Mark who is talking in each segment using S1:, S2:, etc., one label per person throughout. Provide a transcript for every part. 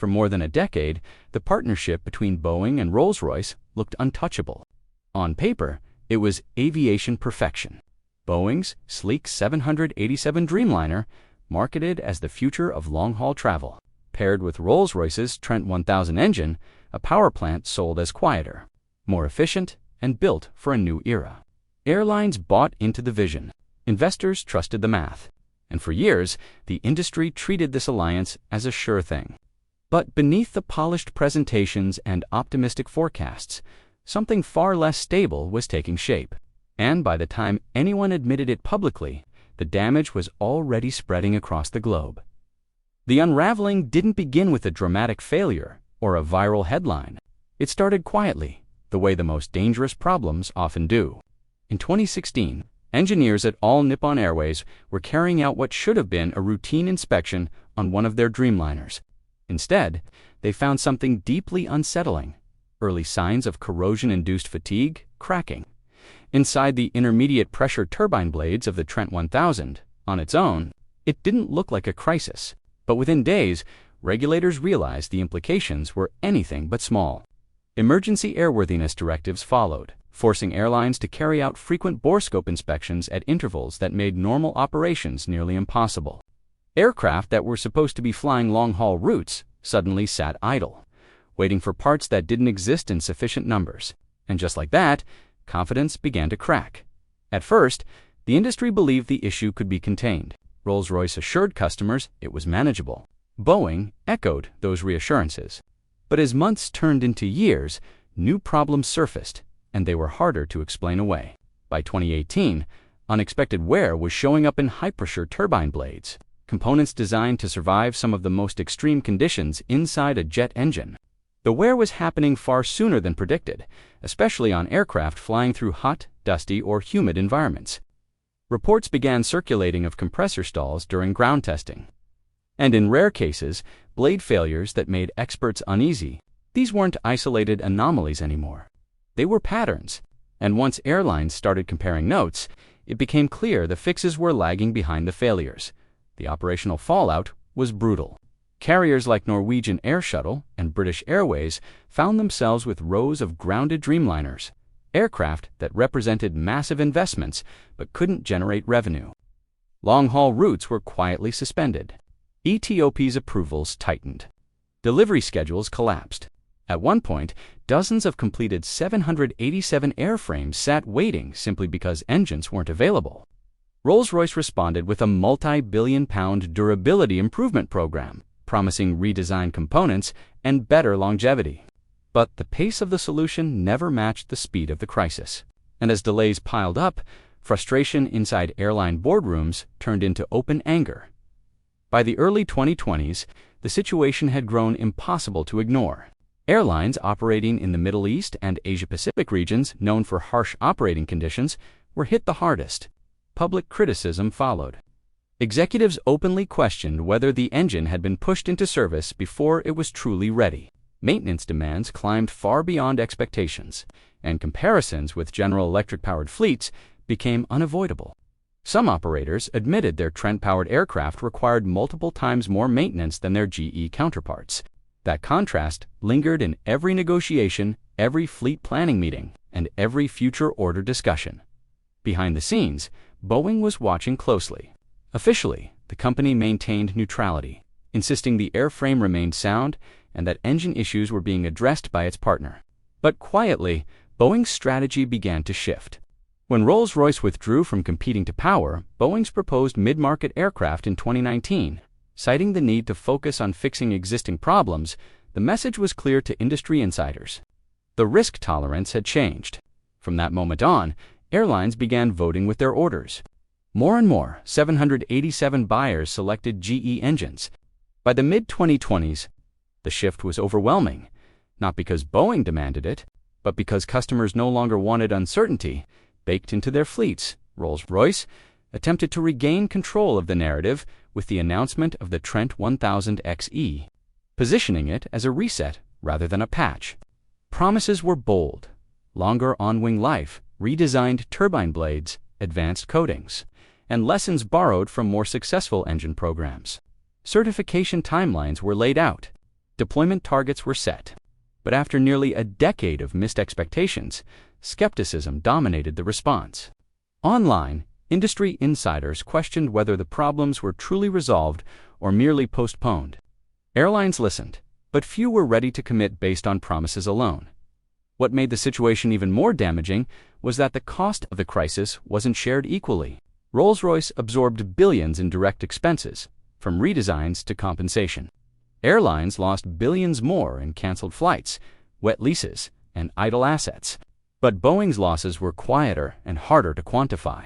S1: For more than a decade, the partnership between Boeing and Rolls-Royce looked untouchable. On paper, it was aviation perfection. Boeing's sleek 787 Dreamliner, marketed as the future of long-haul travel, paired with Rolls-Royce's Trent 1000 engine, a power plant sold as quieter, more efficient, and built for a new era. Airlines bought into the vision. Investors trusted the math. And for years, the industry treated this alliance as a sure thing. But beneath the polished presentations and optimistic forecasts, something far less stable was taking shape. And by the time anyone admitted it publicly, the damage was already spreading across the globe. The unraveling didn't begin with a dramatic failure or a viral headline. It started quietly, the way the most dangerous problems often do. In 2016, engineers at All Nippon Airways were carrying out what should have been a routine inspection on one of their Dreamliners. Instead, they found something deeply unsettling: early signs of corrosion-induced fatigue, cracking. Inside the intermediate pressure turbine blades of the Trent 1000, on its own, it didn't look like a crisis. But within days, regulators realized the implications were anything but small. Emergency airworthiness directives followed, forcing airlines to carry out frequent borescope inspections at intervals that made normal operations nearly impossible. Aircraft that were supposed to be flying long-haul routes suddenly sat idle, waiting for parts that didn't exist in sufficient numbers. And just like that, confidence began to crack. At first, the industry believed the issue could be contained. Rolls-Royce assured customers it was manageable. Boeing echoed those reassurances. But as months turned into years, new problems surfaced, and they were harder to explain away. By 2018, unexpected wear was showing up in high-pressure turbine blades, components designed to survive some of the most extreme conditions inside a jet engine. The wear was happening far sooner than predicted, especially on aircraft flying through hot, dusty, or humid environments. Reports began circulating of compressor stalls during ground testing. And in rare cases, blade failures that made experts uneasy. These weren't isolated anomalies anymore. They were patterns. And once airlines started comparing notes, it became clear the fixes were lagging behind the failures. The operational fallout was brutal. Carriers like Norwegian Air Shuttle and British Airways found themselves with rows of grounded Dreamliners, aircraft that represented massive investments but couldn't generate revenue. Long-haul routes were quietly suspended. ETOP's approvals tightened. Delivery schedules collapsed. At one point, dozens of completed 787 airframes sat waiting simply because engines weren't available. Rolls-Royce responded with a multi-billion-pound durability improvement program, promising redesigned components and better longevity. But the pace of the solution never matched the speed of the crisis. And as delays piled up, frustration inside airline boardrooms turned into open anger. By the early 2020s, the situation had grown impossible to ignore. Airlines operating in the Middle East and Asia-Pacific regions, known for harsh operating conditions, were hit the hardest. Public criticism followed. Executives openly questioned whether the engine had been pushed into service before it was truly ready. Maintenance demands climbed far beyond expectations, and comparisons with General Electric-powered fleets became unavoidable. Some operators admitted their Trent-powered aircraft required multiple times more maintenance than their GE counterparts. That contrast lingered in every negotiation, every fleet planning meeting, and every future order discussion. Behind the scenes, Boeing was watching closely. Officially, the company maintained neutrality, insisting the airframe remained sound and that engine issues were being addressed by its partner. But quietly, Boeing's strategy began to shift. When Rolls-Royce withdrew from competing to power, Boeing's proposed mid-market aircraft in 2019, citing the need to focus on fixing existing problems, the message was clear to industry insiders. The risk tolerance had changed. From that moment on, airlines began voting with their orders. More and more, 787 buyers selected GE engines. By the mid-2020s, the shift was overwhelming, not because Boeing demanded it, but because customers no longer wanted uncertainty baked into their fleets. Rolls-Royce attempted to regain control of the narrative with the announcement of the Trent 1000 XE, positioning it as a reset rather than a patch. Promises were bold: longer on-wing life, redesigned turbine blades, advanced coatings, and lessons borrowed from more successful engine programs. Certification timelines were laid out. Deployment targets were set. But after nearly a decade of missed expectations, skepticism dominated the response. Online, industry insiders questioned whether the problems were truly resolved or merely postponed. Airlines listened, but few were ready to commit based on promises alone. What made the situation even more damaging was that the cost of the crisis wasn't shared equally. Rolls-Royce absorbed billions in direct expenses, from redesigns to compensation. Airlines lost billions more in canceled flights, wet leases, and idle assets. But Boeing's losses were quieter and harder to quantify.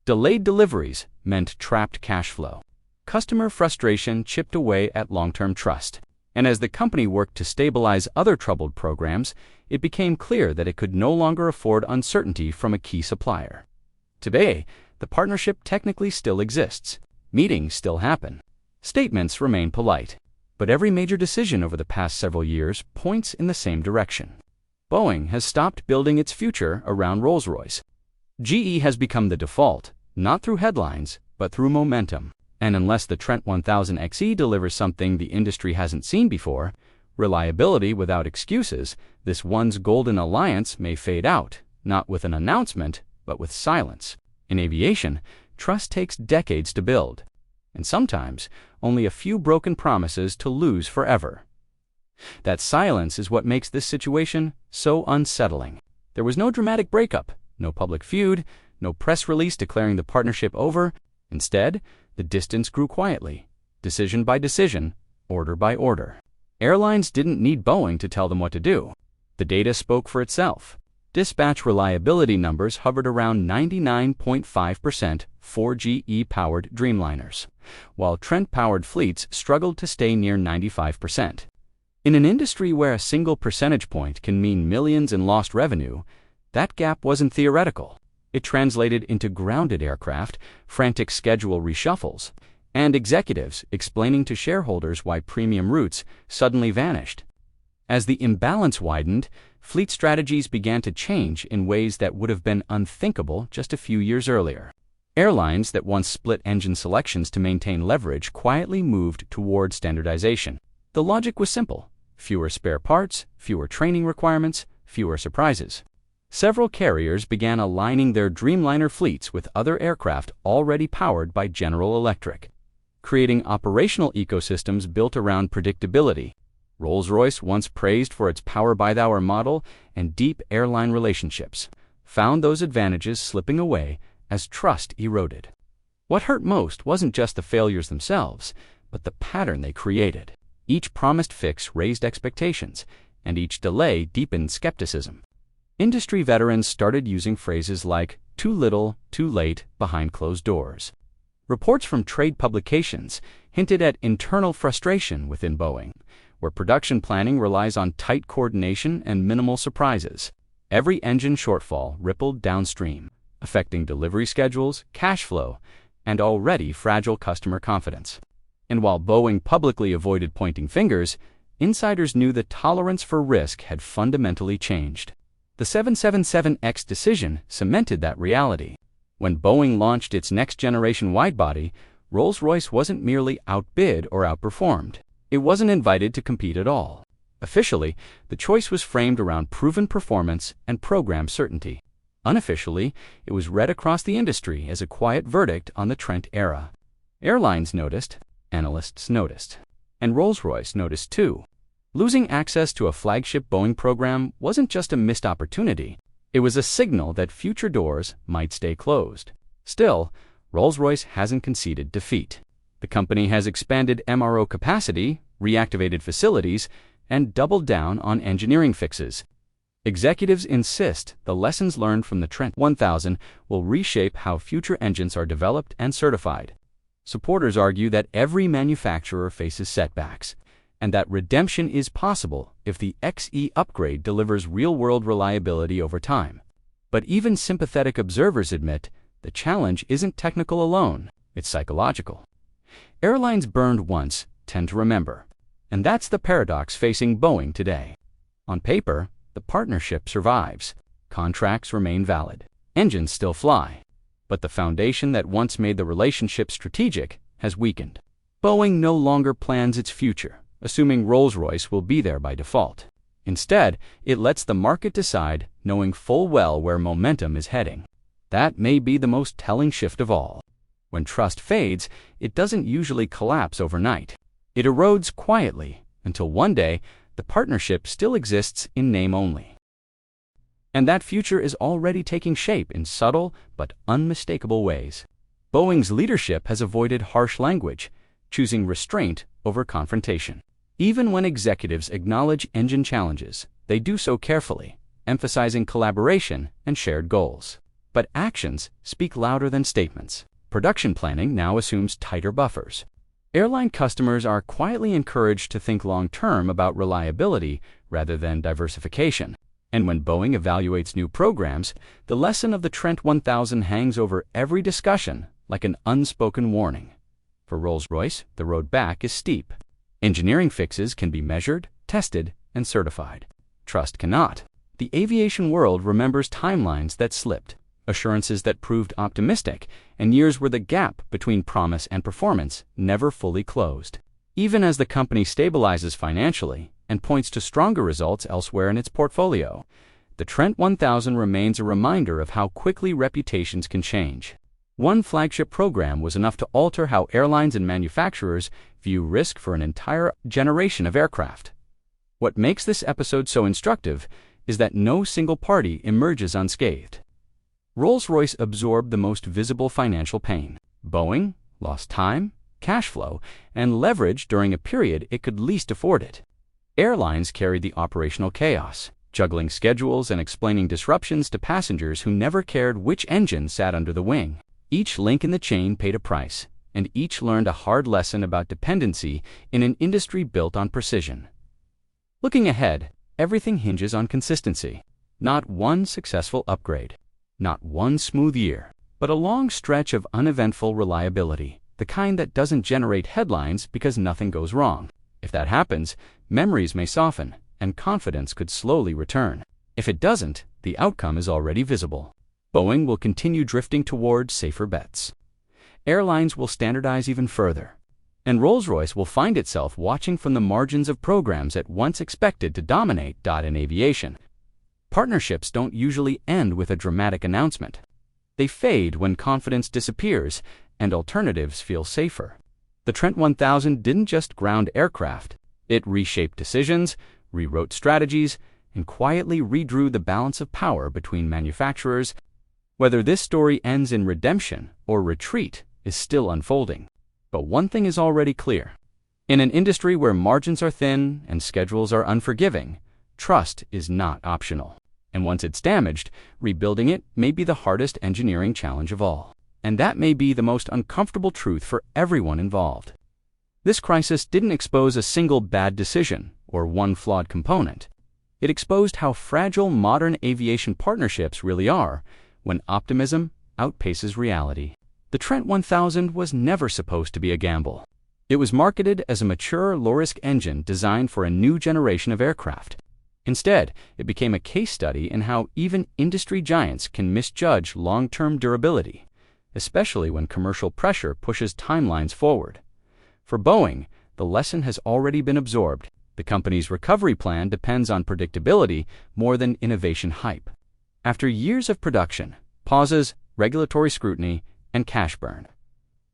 S1: Delayed deliveries meant trapped cash flow. Customer frustration chipped away at long-term trust. And as the company worked to stabilize other troubled programs, it became clear that it could no longer afford uncertainty from a key supplier. Today, the partnership technically still exists. Meetings still happen. Statements remain polite. But every major decision over the past several years points in the same direction. Boeing has stopped building its future around Rolls-Royce. GE has become the default, not through headlines, but through momentum. And unless the Trent 1000XE delivers something the industry hasn't seen before, reliability without excuses, this once golden alliance may fade out, not with an announcement, but with silence. In aviation, trust takes decades to build, and sometimes only a few broken promises to lose forever. That silence is what makes this situation so unsettling. There was no dramatic breakup, no public feud, no press release declaring the partnership over. Instead, the distance grew quietly, decision by decision, order by order. Airlines didn't need Boeing to tell them what to do. The data spoke for itself. Dispatch reliability numbers hovered around 99.5% for GE-powered Dreamliners, while Trent-powered fleets struggled to stay near 95%. In an industry where a single percentage point can mean millions in lost revenue, that gap wasn't theoretical. It translated into grounded aircraft, frantic schedule reshuffles, and executives explaining to shareholders why premium routes suddenly vanished. As the imbalance widened, fleet strategies began to change in ways that would have been unthinkable just a few years earlier. Airlines that once split engine selections to maintain leverage quietly moved toward standardization. The logic was simple: fewer spare parts, fewer training requirements, fewer surprises. Several carriers began aligning their Dreamliner fleets with other aircraft already powered by General Electric, creating operational ecosystems built around predictability. Rolls-Royce, once praised for its power-by-the-hour model and deep airline relationships, found those advantages slipping away as trust eroded. What hurt most wasn't just the failures themselves, but the pattern they created. Each promised fix raised expectations, and each delay deepened skepticism. Industry veterans started using phrases like "too little, too late" behind closed doors. Reports from trade publications hinted at internal frustration within Boeing, where production planning relies on tight coordination and minimal surprises. Every engine shortfall rippled downstream, affecting delivery schedules, cash flow, and already fragile customer confidence. And while Boeing publicly avoided pointing fingers, insiders knew the tolerance for risk had fundamentally changed. The 777X decision cemented that reality. When Boeing launched its next-generation widebody, Rolls-Royce wasn't merely outbid or outperformed. It wasn't invited to compete at all. Officially, the choice was framed around proven performance and program certainty. Unofficially, it was read across the industry as a quiet verdict on the Trent era. Airlines noticed, analysts noticed, and Rolls-Royce noticed too. Losing access to a flagship Boeing program wasn't just a missed opportunity. It was a signal that future doors might stay closed. Still, Rolls-Royce hasn't conceded defeat. The company has expanded MRO capacity, reactivated facilities, and doubled down on engineering fixes. Executives insist the lessons learned from the Trent 1000 will reshape how future engines are developed and certified. Supporters argue that every manufacturer faces setbacks, and that redemption is possible if the XE upgrade delivers real-world reliability over time. But even sympathetic observers admit the challenge isn't technical alone, it's psychological. Airlines burned once tend to remember, and that's the paradox facing Boeing today. On paper, the partnership survives, contracts remain valid, engines still fly, but the foundation that once made the relationship strategic has weakened. Boeing no longer plans its future, assuming Rolls-Royce will be there by default. Instead, it lets the market decide, knowing full well where momentum is heading. That may be the most telling shift of all. When trust fades, it doesn't usually collapse overnight. It erodes quietly until one day the partnership still exists in name only. And that future is already taking shape in subtle but unmistakable ways. Boeing's leadership has avoided harsh language, choosing restraint over confrontation. Even when executives acknowledge engine challenges, they do so carefully, emphasizing collaboration and shared goals. But actions speak louder than statements. Production planning now assumes tighter buffers. Airline customers are quietly encouraged to think long-term about reliability rather than diversification. And when Boeing evaluates new programs, the lesson of the Trent 1000 hangs over every discussion like an unspoken warning. For Rolls-Royce, the road back is steep. Engineering fixes can be measured, tested, and certified. Trust cannot. The aviation world remembers timelines that slipped, assurances that proved optimistic, and years where the gap between promise and performance never fully closed. Even as the company stabilizes financially and points to stronger results elsewhere in its portfolio, the Trent 1000 remains a reminder of how quickly reputations can change. One flagship program was enough to alter how airlines and manufacturers view risk for an entire generation of aircraft. What makes this episode so instructive is that no single party emerges unscathed. Rolls-Royce absorbed the most visible financial pain. Boeing lost time, cash flow, and leverage during a period it could least afford it. Airlines carried the operational chaos, juggling schedules and explaining disruptions to passengers who never cared which engine sat under the wing. Each link in the chain paid a price, and each learned a hard lesson about dependency in an industry built on precision. Looking ahead, everything hinges on consistency. Not one successful upgrade, not one smooth year, but a long stretch of uneventful reliability, the kind that doesn't generate headlines because nothing goes wrong. If that happens, memories may soften, and confidence could slowly return. If it doesn't, the outcome is already visible. Boeing will continue drifting toward safer bets. Airlines will standardize even further. And Rolls-Royce will find itself watching from the margins of programs it once expected to dominate. In aviation, partnerships don't usually end with a dramatic announcement. They fade when confidence disappears and alternatives feel safer. The Trent 1000 didn't just ground aircraft. It reshaped decisions, rewrote strategies, and quietly redrew the balance of power between manufacturers. Whether this story ends in redemption or retreat is still unfolding. But one thing is already clear. In an industry where margins are thin and schedules are unforgiving, trust is not optional. And once it's damaged, rebuilding it may be the hardest engineering challenge of all. And that may be the most uncomfortable truth for everyone involved. This crisis didn't expose a single bad decision or one flawed component. It exposed how fragile modern aviation partnerships really are when optimism outpaces reality. The Trent 1000 was never supposed to be a gamble. It was marketed as a mature, low-risk engine designed for a new generation of aircraft. Instead, it became a case study in how even industry giants can misjudge long-term durability, especially when commercial pressure pushes timelines forward. For Boeing, the lesson has already been absorbed. The company's recovery plan depends on predictability more than innovation hype. After years of production, pauses, regulatory scrutiny, and cash burn,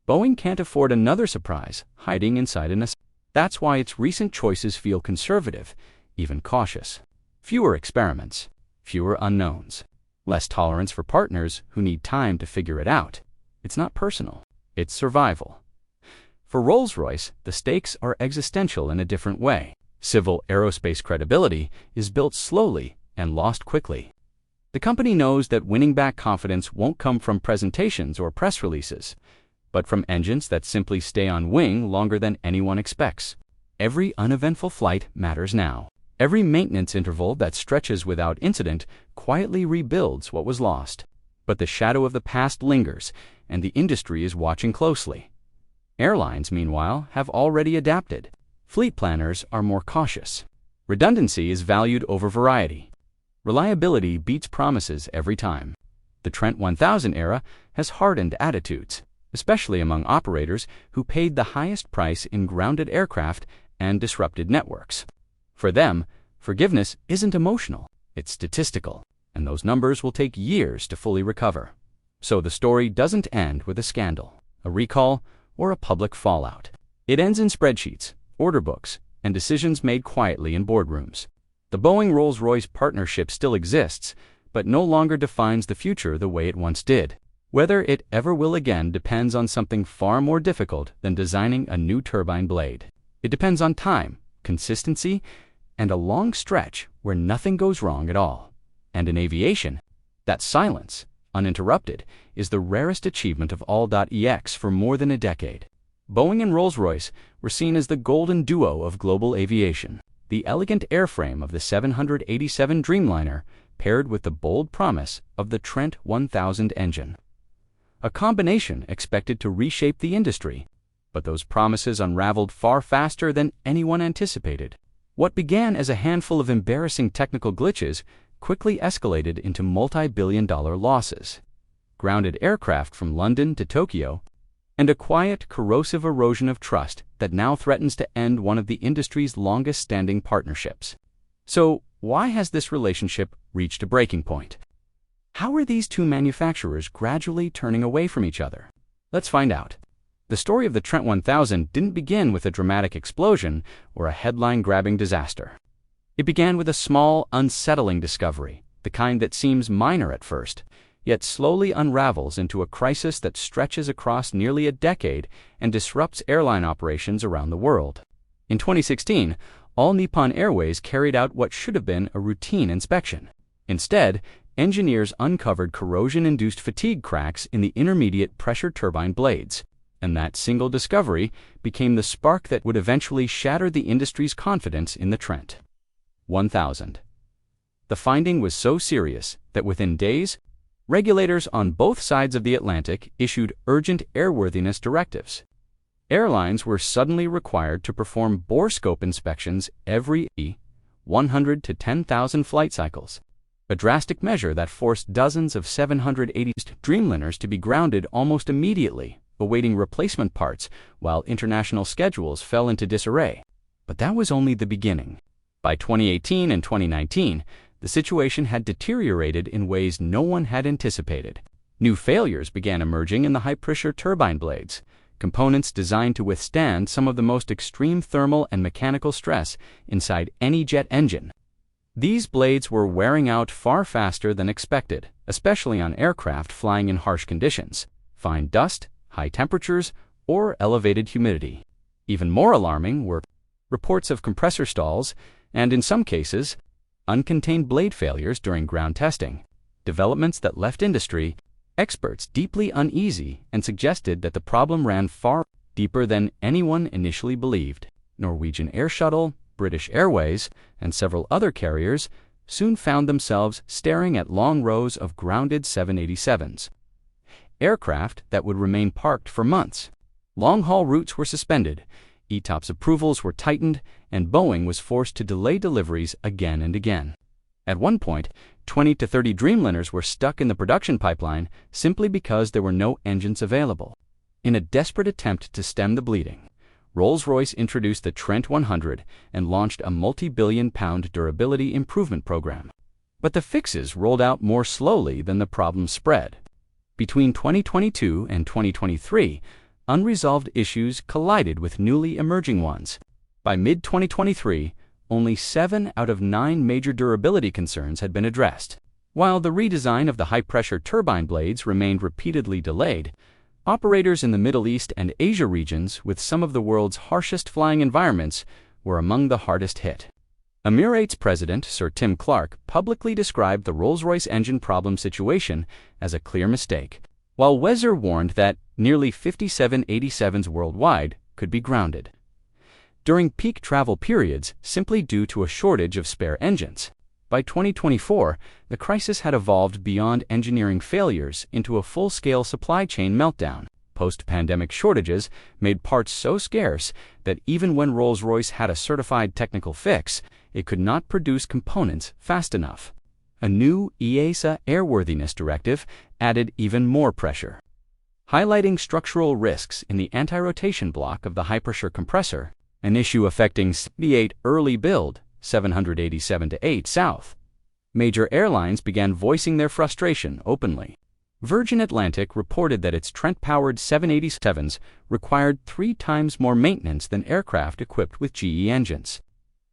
S1: Boeing can't afford another surprise hiding inside an assembly. That's why its recent choices feel conservative, even cautious. Fewer experiments, fewer unknowns, less tolerance for partners who need time to figure it out. It's not personal, it's survival. For Rolls-Royce, the stakes are existential in a different way. Civil aerospace credibility is built slowly and lost quickly. The company knows that winning back confidence won't come from presentations or press releases, but from engines that simply stay on wing longer than anyone expects. Every uneventful flight matters now. Every maintenance interval that stretches without incident quietly rebuilds what was lost. But the shadow of the past lingers, and the industry is watching closely. Airlines, meanwhile, have already adapted. Fleet planners are more cautious. Redundancy is valued over variety. Reliability beats promises every time. The Trent 1000 era has hardened attitudes, especially among operators who paid the highest price in grounded aircraft and disrupted networks. For them, forgiveness isn't emotional, it's statistical, and those numbers will take years to fully recover. So the story doesn't end with a scandal, a recall, or a public fallout. It ends in spreadsheets, order books, and decisions made quietly in boardrooms. The Boeing-Rolls-Royce partnership still exists, but no longer defines the future the way it once did. Whether it ever will again depends on something far more difficult than designing a new turbine blade. It depends on time, consistency, and a long stretch where nothing goes wrong at all. And in aviation, that silence, uninterrupted, is the rarest achievement of all.ex for more than a decade. Boeing and Rolls-Royce were seen as the golden duo of global aviation. The elegant airframe of the 787 Dreamliner paired with the bold promise of the Trent 1000 engine. A combination expected to reshape the industry, but those promises unraveled far faster than anyone anticipated. What began as a handful of embarrassing technical glitches quickly escalated into multi-billion-dollar losses. Grounded aircraft from London to Tokyo, and a quiet, corrosive erosion of trust that now threatens to end one of the industry's longest-standing partnerships. So, why has this relationship reached a breaking point? How are these two manufacturers gradually turning away from each other? Let's find out. The story of the Trent 1000 didn't begin with a dramatic explosion or a headline-grabbing disaster. It began with a small, unsettling discovery, the kind that seems minor at first, yet slowly unravels into a crisis that stretches across nearly a decade and disrupts airline operations around the world. In 2016, All Nippon Airways carried out what should have been a routine inspection. Instead, engineers uncovered corrosion-induced fatigue cracks in the intermediate pressure turbine blades, and that single discovery became the spark that would eventually shatter the industry's confidence in the Trent 1000. The finding was so serious that within days, regulators on both sides of the Atlantic issued urgent airworthiness directives. Airlines were suddenly required to perform bore scope inspections every 100 to 10,000 flight cycles, a drastic measure that forced dozens of 780 Dreamliners to be grounded almost immediately, awaiting replacement parts while international schedules fell into disarray. But that was only the beginning. By 2018 and 2019, the situation had deteriorated in ways no one had anticipated. New failures began emerging in the high-pressure turbine blades, components designed to withstand some of the most extreme thermal and mechanical stress inside any jet engine. These blades were wearing out far faster than expected, especially on aircraft flying in harsh conditions, fine dust, high temperatures, or elevated humidity. Even more alarming were reports of compressor stalls and, in some cases, uncontained blade failures during ground testing, developments that left industry experts deeply uneasy and suggested that the problem ran far deeper than anyone initially believed. Norwegian Air Shuttle, British Airways, and several other carriers soon found themselves staring at long rows of grounded 787s, aircraft that would remain parked for months. Long-haul routes were suspended, ETOPS approvals were tightened, and Boeing was forced to delay deliveries again and again. At one point, 20 to 30 Dreamliners were stuck in the production pipeline simply because there were no engines available. In a desperate attempt to stem the bleeding, Rolls-Royce introduced the Trent 100 and launched a multi-billion-pound durability improvement program. But the fixes rolled out more slowly than the problem spread. Between 2022 and 2023, unresolved issues collided with newly emerging ones. By mid-2023, only 7 out of 9 major durability concerns had been addressed. While the redesign of the high-pressure turbine blades remained repeatedly delayed, operators in the Middle East and Asia regions with some of the world's harshest flying environments were among the hardest hit. Emirates President Sir Tim Clark publicly described the Rolls-Royce engine problem situation as a clear mistake, while Weser warned that nearly 57 87s worldwide could be grounded during peak travel periods simply due to a shortage of spare engines. By 2024, the crisis had evolved beyond engineering failures into a full-scale supply chain meltdown. Post-pandemic shortages made parts so scarce that even when Rolls-Royce had a certified technical fix, it could not produce components fast enough. A new EASA airworthiness directive added even more pressure, highlighting structural risks in the anti-rotation block of the high-pressure compressor an issue affecting 78 early build 787-8 South. Major airlines began voicing their frustration openly. Virgin Atlantic reported that its Trent-powered 787s required 3 times more maintenance than aircraft equipped with GE engines.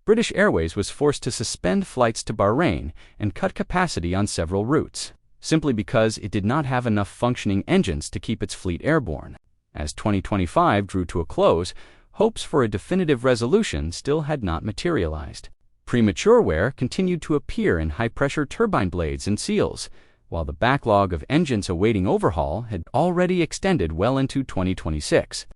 S1: British Airways was forced to suspend flights to Bahrain and cut capacity on several routes, simply because it did not have enough functioning engines to keep its fleet airborne. As 2025 drew to a close, hopes for a definitive resolution still had not materialized. Premature wear continued to appear in high-pressure turbine blades and seals, while the backlog of engines awaiting overhaul had already extended well into 2026.